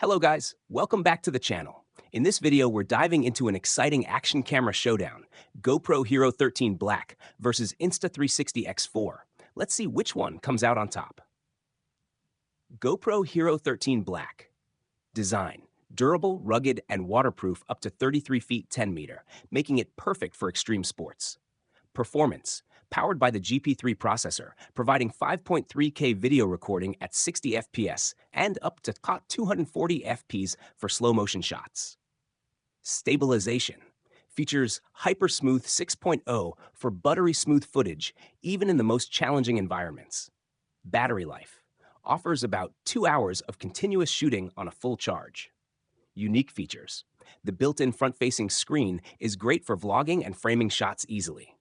Hello guys, welcome back to the channel. In this video, we're diving into an exciting action camera showdown, GoPro Hero 13 Black versus Insta360 X4. Let's see which one comes out on top. GoPro Hero 13 Black. Design: durable, rugged, and waterproof up to 33 feet 10 meter, making it perfect for extreme sports. Performance: powered by the GP3 processor, providing 5.3K video recording at 60 FPS and up to 240 FPS for slow motion shots. Stabilization: features HyperSmooth 6.0 for buttery smooth footage, even in the most challenging environments. Battery life: offers about 2 hours of continuous shooting on a full charge. Unique features: the built-in front-facing screen is great for vlogging and framing shots easily.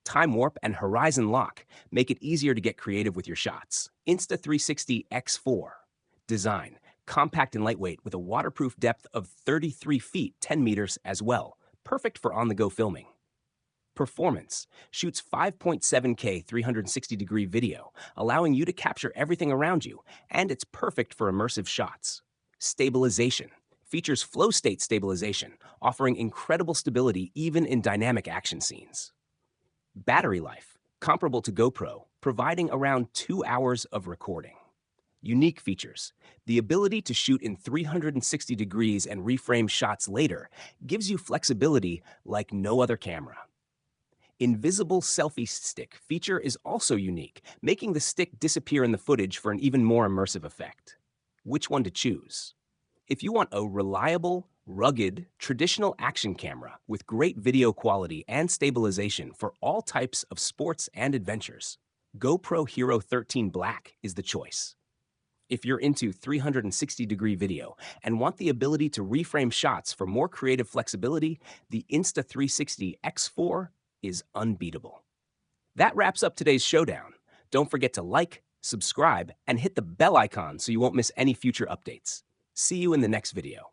Time warp and horizon lock make it easier to get creative with your shots. Insta360 X4. Design: compact and lightweight with a waterproof depth of 33 feet 10 meters as well, perfect for on-the-go filming. Performance: shoots 5.7K 360-degree video, allowing you to capture everything around you, and it's perfect for immersive shots. Stabilization: features FlowState stabilization, offering incredible stability even in dynamic action scenes. Battery life: comparable to GoPro, providing around 2 hours of recording. Unique features: the ability to shoot in 360 degrees and reframe shots later gives you flexibility like no other camera. Invisible selfie stick feature is also unique, making the stick disappear in the footage for an even more immersive effect. Which one to choose? If you want a reliable, rugged, traditional action camera with great video quality and stabilization for all types of sports and adventures, GoPro Hero 13 Black is the choice. If you're into 360-degree video and want the ability to reframe shots for more creative flexibility, the Insta360 X4 is unbeatable. That wraps up today's showdown. Don't forget to like, subscribe, and hit the bell icon so you won't miss any future updates. See you in the next video.